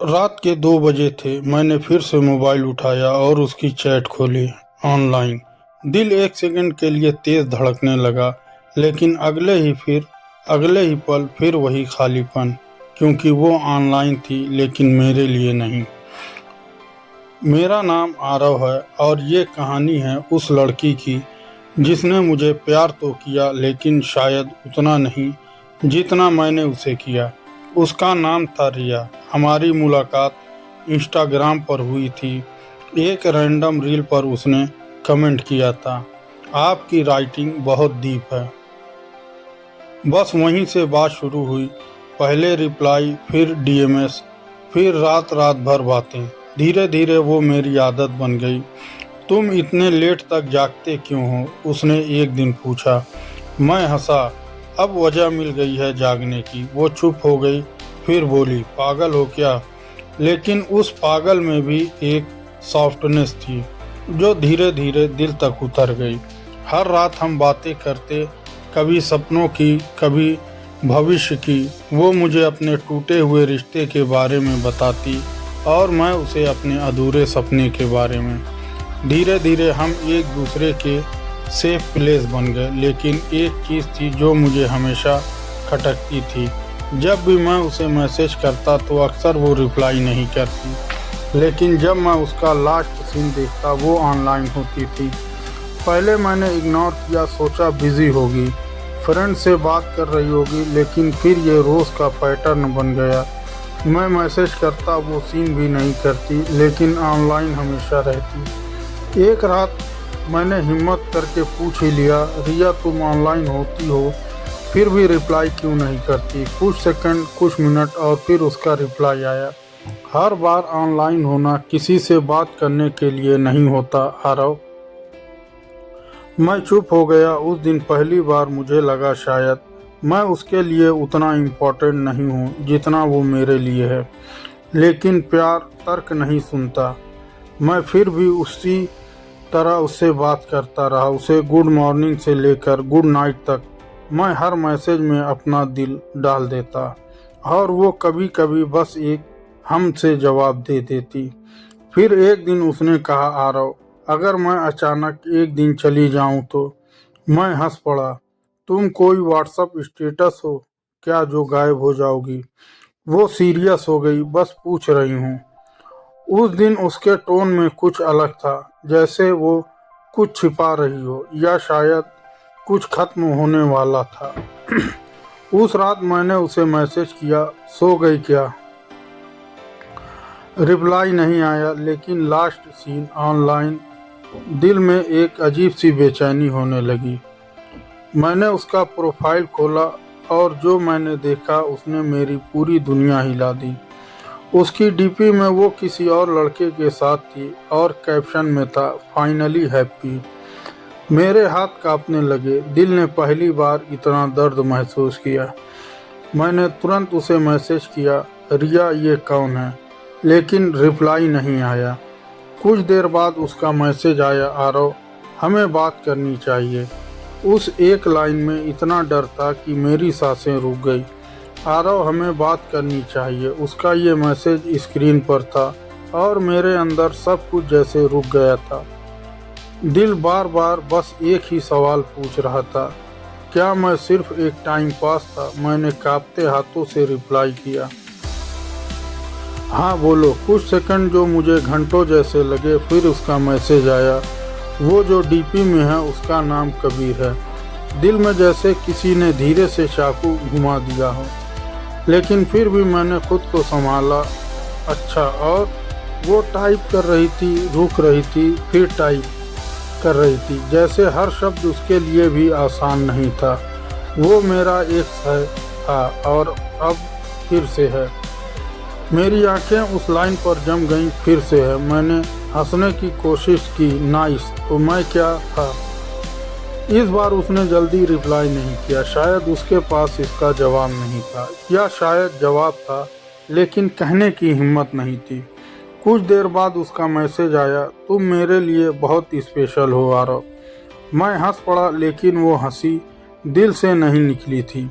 रात के 2 बजे थे। मैंने फिर से मोबाइल उठाया और उसकी चैट खोली। ऑनलाइन। दिल एक सेकंड के लिए तेज धड़कने लगा, लेकिन अगले ही पल फिर वही खालीपन, क्योंकि वो ऑनलाइन थी लेकिन मेरे लिए नहीं। मेरा नाम आरव है और ये कहानी है उस लड़की की जिसने मुझे प्यार तो किया, लेकिन शायद उतना नहीं जितना मैंने उसे किया। उसका नाम था रिया। हमारी मुलाकात इंस्टाग्राम पर हुई थी। एक रैंडम रील पर उसने कमेंट किया था, आपकी राइटिंग बहुत डीप है। बस वहीं से बात शुरू हुई। पहले रिप्लाई, फिर डीएमएस, फिर रात रात भर बातें। धीरे धीरे वो मेरी आदत बन गई। तुम इतने लेट तक जागते क्यों हो? उसने एक दिन पूछा। मैं हंसा। अब वजह मिल गई है जागने की। वो चुप हो गई, फिर बोली, पागल हो क्या? लेकिन उस पागल में भी एक सॉफ्टनेस थी जो धीरे धीरे दिल तक उतर गई। हर रात हम बातें करते, कभी सपनों की, कभी भविष्य की। वो मुझे अपने टूटे हुए रिश्ते के बारे में बताती और मैं उसे अपने अधूरे सपने के बारे में। धीरे धीरे हम एक दूसरे के सेफ प्लेस बन गए। लेकिन एक चीज़ थी जो मुझे हमेशा खटकती थी। जब भी मैं उसे मैसेज करता तो अक्सर वो रिप्लाई नहीं करती, लेकिन जब मैं उसका लास्ट सीन देखता वो ऑनलाइन होती थी। पहले मैंने इग्नोर किया, सोचा बिजी होगी, फ्रेंड से बात कर रही होगी, लेकिन फिर ये रोज़ का पैटर्न बन गया। मैं मैसेज करता, वो सीन भी नहीं करती, लेकिन ऑनलाइन हमेशा रहती। एक रात मैंने हिम्मत करके पूछ ही लिया, रिया तुम ऑनलाइन होती हो फिर भी रिप्लाई क्यों नहीं करती? कुछ सेकंड, कुछ मिनट और फिर उसका रिप्लाई आया, हर बार ऑनलाइन होना किसी से बात करने के लिए नहीं होता आरव। मैं चुप हो गया। उस दिन पहली बार मुझे लगा शायद मैं उसके लिए उतना इम्पोर्टेंट नहीं हूँ जितना वो मेरे लिए है। लेकिन प्यार तर्क नहीं सुनता। मैं फिर भी उसी तरह उससे बात करता रहा, उसे गुड मॉर्निंग से लेकर गुड नाइट तक। मैं हर मैसेज में अपना दिल डाल देता और वो कभी कभी बस एक हम से जवाब दे देती। फिर एक दिन उसने कहा, आरव अगर मैं अचानक एक दिन चली जाऊं तो? मैं हंस पड़ा। तुम कोई व्हाट्सएप स्टेटस हो क्या जो गायब हो जाओगी? वो सीरियस हो गई, बस पूछ रही हूँ। उस दिन उसके टोन में कुछ अलग था, जैसे वो कुछ छिपा रही हो या शायद कुछ खत्म होने वाला था। उस रात मैंने उसे मैसेज किया, सो गई क्या? रिप्लाई नहीं आया, लेकिन लास्ट सीन ऑनलाइन। दिल में एक अजीब सी बेचैनी होने लगी। मैंने उसका प्रोफाइल खोला और जो मैंने देखा उसने मेरी पूरी दुनिया हिला दी। उसकी डीपी में वो किसी और लड़के के साथ थी और कैप्शन में था, फाइनली हैप्पी। मेरे हाथ कांपने लगे। दिल ने पहली बार इतना दर्द महसूस किया। मैंने तुरंत उसे मैसेज किया, रिया ये कौन है? लेकिन रिप्लाई नहीं आया। कुछ देर बाद उसका मैसेज आया, आरव हमें बात करनी चाहिए। उस एक लाइन में इतना डर था कि मेरी सांसें रुक गई। आरव हमें बात करनी चाहिए। उसका ये मैसेज स्क्रीन पर था और मेरे अंदर सब कुछ जैसे रुक गया था। दिल बार बार बस एक ही सवाल पूछ रहा था, क्या मैं सिर्फ एक टाइम पास था? मैंने कांपते हाथों से रिप्लाई किया, हाँ बोलो। कुछ सेकंड जो मुझे घंटों जैसे लगे, फिर उसका मैसेज आया। वो जो डीपी में है उसका नाम कबीर है। दिल में जैसे किसी ने धीरे से चाकू घुमा दिया हो, लेकिन फिर भी मैंने खुद को संभाला। अच्छा। और वो टाइप कर रही थी, रुक रही थी, फिर टाइप कर रही थी, जैसे हर शब्द उसके लिए भी आसान नहीं था। वो मेरा एक्स है था और अब फिर से है। मेरी आंखें उस लाइन पर जम गईं, फिर से है। मैंने हंसने की कोशिश की, नाइस, तो मैं क्या था? इस बार उसने जल्दी रिप्लाई नहीं किया। शायद उसके पास इसका जवाब नहीं था, या शायद जवाब था लेकिन कहने की हिम्मत नहीं थी। कुछ देर बाद उसका मैसेज आया, तुम मेरे लिए बहुत स्पेशल हो आरव। मैं हंस पड़ा, लेकिन वो हंसी दिल से नहीं निकली थी।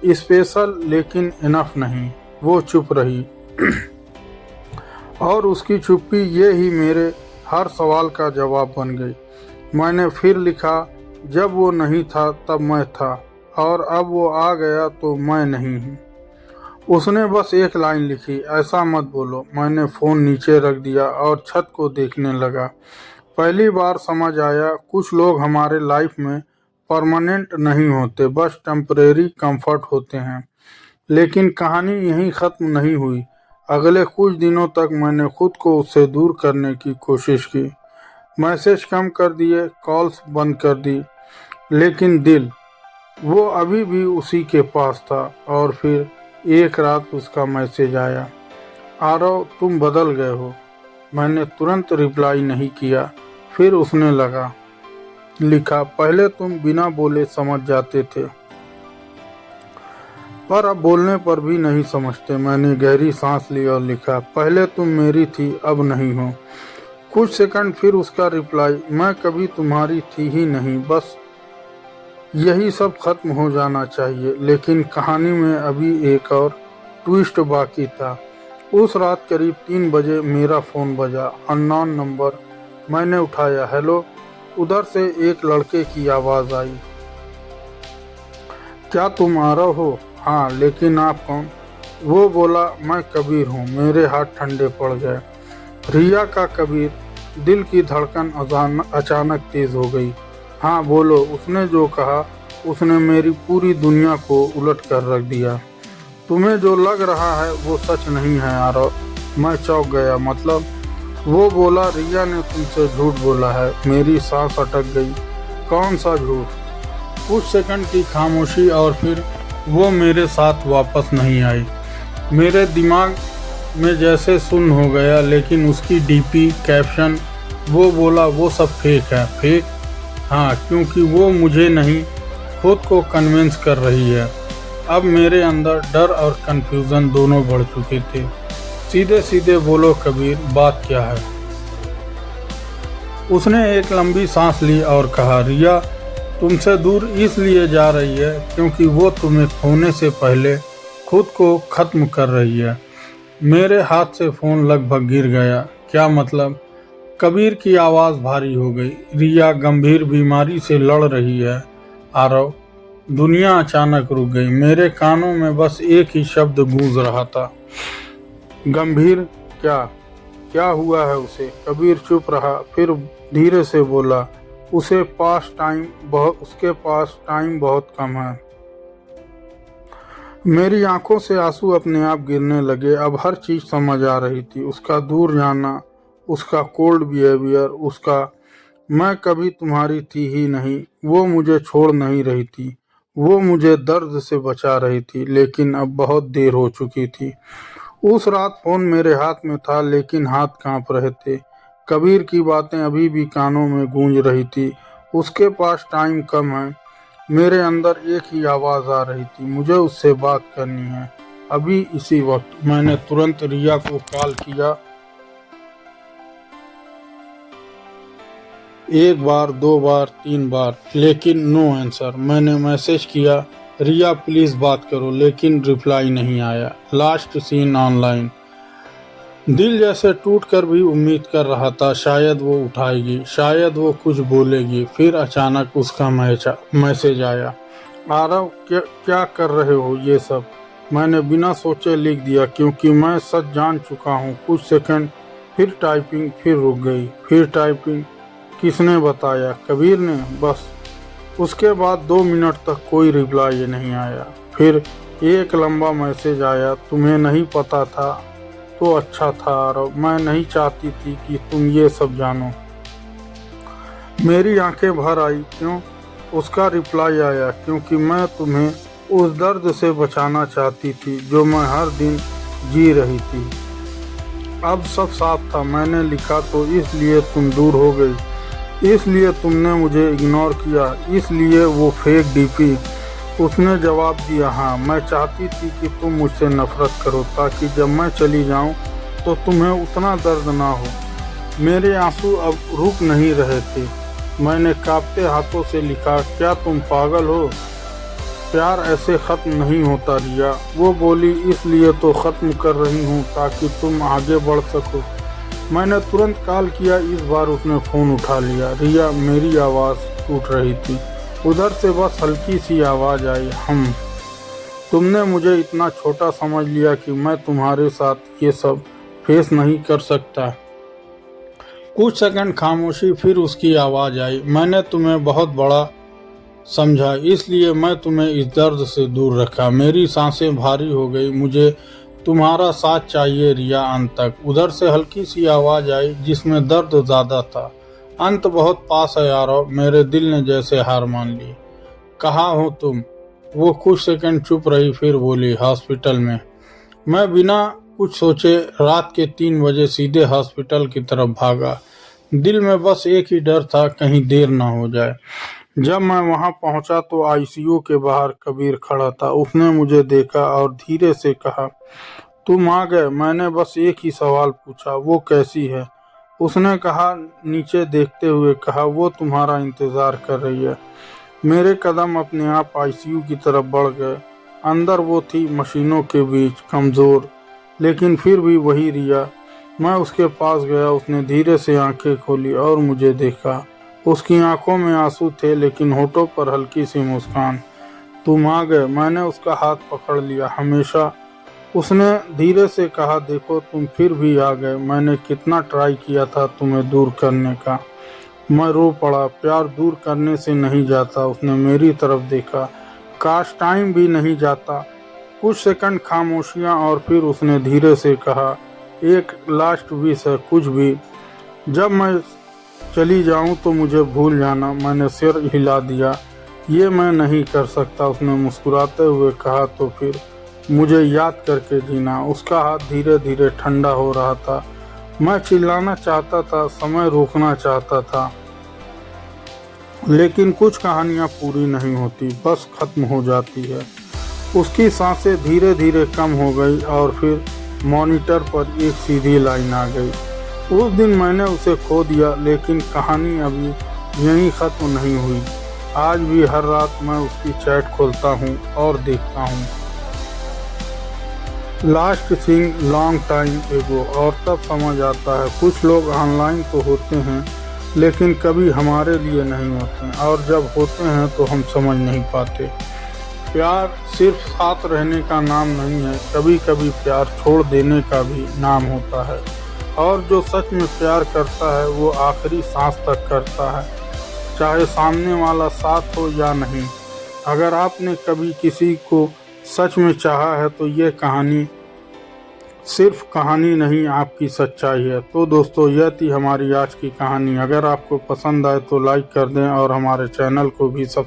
स्पेशल लेकिन इनफ नहीं। वो चुप रही। और उसकी चुप्पी ये ही मेरे हर सवाल का जवाब बन गई। मैंने फिर लिखा, जब वो नहीं था तब मैं था, और अब वो आ गया तो मैं नहीं हूँ। उसने बस एक लाइन लिखी, ऐसा मत बोलो। मैंने फ़ोन नीचे रख दिया और छत को देखने लगा। पहली बार समझ आया, कुछ लोग हमारे लाइफ में परमानेंट नहीं होते, बस टेम्परेरी कंफर्ट होते हैं। लेकिन कहानी यहीं ख़त्म नहीं हुई। अगले कुछ दिनों तक मैंने खुद को उससे दूर करने की कोशिश की। मैसेज कम कर दिए, कॉल्स बंद कर दी, लेकिन दिल वो अभी भी उसी के पास था। और फिर एक रात उसका मैसेज आया, आरव तुम बदल गए हो। मैंने तुरंत रिप्लाई नहीं किया। फिर उसने लिखा, पहले तुम बिना बोले समझ जाते थे, पर अब बोलने पर भी नहीं समझते। मैंने गहरी सांस ली और लिखा, पहले तुम मेरी थी, अब नहीं हो। कुछ सेकंड फिर उसका रिप्लाई, मैं कभी तुम्हारी थी ही नहीं, बस यही सब खत्म हो जाना चाहिए। लेकिन कहानी में अभी एक और ट्विस्ट बाकी था। उस रात करीब 3 बजे मेरा फ़ोन बजा, अननोन नंबर। मैंने उठाया, हेलो। उधर से एक लड़के की आवाज़ आई, क्या तुम आरव हो? हाँ, लेकिन आप कौन? वो बोला, मैं कबीर हूँ। मेरे हाथ ठंडे पड़ गए। रिया का कबीर। दिल की धड़कन अचानक तेज हो गई। हाँ बोलो। उसने जो कहा, उसने मेरी पूरी दुनिया को उलट कर रख दिया। तुम्हें जो लग रहा है वो सच नहीं है आरव। मैं चौंक गया। मतलब? वो बोला, रिया ने तुमसे झूठ बोला है। मेरी सांस अटक गई। कौन सा झूठ? कुछ सेकंड की खामोशी और फिर वो मेरे साथ वापस नहीं आई। मेरे दिमाग में जैसे सुन्न हो गया। लेकिन उसकी डीपी कैप्शन, वो बोला, वो सब फेक है। फेक? हाँ, क्योंकि वो मुझे नहीं, खुद को कन्विंस कर रही है। अब मेरे अंदर डर और कंफ्यूजन दोनों बढ़ चुके थे। सीधे सीधे बोलो कबीर, बात क्या है? उसने एक लंबी सांस ली और कहा, रिया तुमसे दूर इसलिए जा रही है क्योंकि वो तुम्हें खोने से पहले खुद को खत्म कर रही है। मेरे हाथ से फ़ोन लगभग गिर गया। क्या मतलब? कबीर की आवाज़ भारी हो गई। रिया गंभीर बीमारी से लड़ रही है आरव। दुनिया अचानक रुक गई। मेरे कानों में बस एक ही शब्द गूंज रहा था, गंभीर। क्या? क्या हुआ है उसे? कबीर चुप रहा, फिर धीरे से बोला, उसके पास टाइम बहुत कम है। मेरी आंखों से आंसू अपने आप गिरने लगे। अब हर चीज़ समझ आ रही थी। उसका दूर जाना, उसका कोल्ड बिहेवियर, उसका मैं कभी तुम्हारी थी ही नहीं। वो मुझे छोड़ नहीं रही थी, वो मुझे दर्द से बचा रही थी। लेकिन अब बहुत देर हो चुकी थी। उस रात फ़ोन मेरे हाथ में था, लेकिन हाथ कांप रहे थे। कबीर की बातें अभी भी कानों में गूंज रही थी। उसके पास टाइम कम है। मेरे अंदर एक ही आवाज़ आ रही थी, मुझे उससे बात करनी है, अभी इसी वक्त। मैंने तुरंत रिया को कॉल किया। 1 बार, 2 बार, 3 बार, लेकिन नो आंसर। मैंने मैसेज किया, रिया प्लीज़ बात करो, लेकिन रिप्लाई नहीं आया। Last seen online. दिल जैसे टूट कर भी उम्मीद कर रहा था, शायद वो उठाएगी, शायद वो कुछ बोलेगी। फिर अचानक उसका मैसेज आया, आरव क्या कर रहे हो ये सब? मैंने बिना सोचे लिख दिया, क्योंकि मैं सच जान चुका हूँ। कुछ सेकंड, फिर टाइपिंग, फिर रुक गई, फिर टाइपिंग। किसने बताया? कबीर ने, बस। उसके बाद 2 मिनट तक कोई रिप्लाई नहीं आया। फिर एक लंबा मैसेज आया, तुम्हें नहीं पता था तो अच्छा था आरव। मैं नहीं चाहती थी कि तुम ये सब जानो। मेरी आंखें भर आई। क्यों? उसका रिप्लाई आया, क्योंकि मैं तुम्हें उस दर्द से बचाना चाहती थी जो मैं हर दिन जी रही थी। अब सब साफ था। मैंने लिखा तो इसलिए तुम दूर हो गई, इसलिए तुमने मुझे इग्नोर किया, इसलिए वो फेक डीपी। उसने जवाब दिया, हाँ, मैं चाहती थी कि तुम मुझसे नफरत करो, ताकि जब मैं चली जाऊं तो तुम्हें उतना दर्द ना हो। मेरे आंसू अब रुक नहीं रहे थे। मैंने कांपते हाथों से लिखा, क्या तुम पागल हो? प्यार ऐसे ख़त्म नहीं होता रिया। वो बोली, इसलिए तो ख़त्म कर रही हूँ ताकि तुम आगे बढ़ सको। मैंने तुरंत कॉल किया। इस बार उसने फ़ोन उठा लिया। रिया, मेरी आवाज़ टूट रही थी। उधर से बस हल्की सी आवाज़ आई, तुमने मुझे इतना छोटा समझ लिया कि मैं तुम्हारे साथ ये सब फेस नहीं कर सकता। कुछ सेकंड खामोशी, फिर उसकी आवाज़ आई, मैंने तुम्हें बहुत बड़ा समझा, इसलिए मैं तुम्हें इस दर्द से दूर रखा। मेरी सांसें भारी हो गई। मुझे तुम्हारा साथ चाहिए रिया, अंत तक। उधर से हल्की सी आवाज़ आई जिसमें दर्द ज़्यादा था, अंत बहुत पास है यारो। मेरे दिल ने जैसे हार मान ली। कहाँ हो तुम? वो कुछ सेकंड चुप रही, फिर बोली, हॉस्पिटल में। मैं बिना कुछ सोचे रात के 3 बजे सीधे हॉस्पिटल की तरफ भागा। दिल में बस एक ही डर था, कहीं देर ना हो जाए। जब मैं वहां पहुंचा तो आईसीयू के बाहर कबीर खड़ा था। उसने मुझे देखा और धीरे से कहा, तुम आ गए। मैंने बस एक ही सवाल पूछा, वो कैसी है? उसने कहा, नीचे देखते हुए कहा, वो तुम्हारा इंतजार कर रही है। मेरे कदम अपने आप आईसीयू की तरफ बढ़ गए। अंदर वो थी, मशीनों के बीच, कमज़ोर, लेकिन फिर भी वही रिया। मैं उसके पास गया। उसने धीरे से आंखें खोली और मुझे देखा। उसकी आंखों में आंसू थे, लेकिन होठों पर हल्की सी मुस्कान। तुम आ गए। मैंने उसका हाथ पकड़ लिया। हमेशा। उसने धीरे से कहा, देखो तुम फिर भी आ गए। मैंने कितना ट्राई किया था तुम्हें दूर करने का। मैं रो पड़ा। प्यार दूर करने से नहीं जाता। उसने मेरी तरफ देखा। काश टाइम भी नहीं जाता। कुछ सेकंड खामोशियां और फिर उसने धीरे से कहा, एक लास्ट विश है, कुछ भी। जब मैं चली जाऊं तो मुझे भूल जाना। मैंने सिर हिला दिया। ये मैं नहीं कर सकता। उसने मुस्कुराते हुए कहा, तो फिर मुझे याद करके जीना। उसका हाथ धीरे धीरे ठंडा हो रहा था। मैं चिल्लाना चाहता था, समय रोकना चाहता था, लेकिन कुछ कहानियां पूरी नहीं होती, बस खत्म हो जाती है। उसकी सांसें धीरे धीरे कम हो गई और फिर मॉनिटर पर एक सीधी लाइन आ गई, उस दिन मैंने उसे खो दिया। लेकिन कहानी अभी यहीं खत्म नहीं हुई। आज भी हर रात मैं उसकी चैट खोलता हूँ और देखता हूँ, लास्ट सीइंग लॉन्ग टाइम एगो। और तब समझ आता है, कुछ लोग ऑनलाइन तो होते हैं लेकिन कभी हमारे लिए नहीं होते, और जब होते हैं तो हम समझ नहीं पाते। प्यार सिर्फ साथ रहने का नाम नहीं है, कभी कभी प्यार छोड़ देने का भी नाम होता है। और जो सच में प्यार करता है वो आखिरी सांस तक करता है, चाहे सामने वाला साथ हो या नहीं। अगर आपने कभी किसी को सच में चाहा है तो ये कहानी सिर्फ कहानी नहीं, आपकी सच्चाई है। तो दोस्तों, यह थी हमारी आज की कहानी। अगर आपको पसंद आए तो लाइक कर दें और हमारे चैनल को भी सब्सक्राइब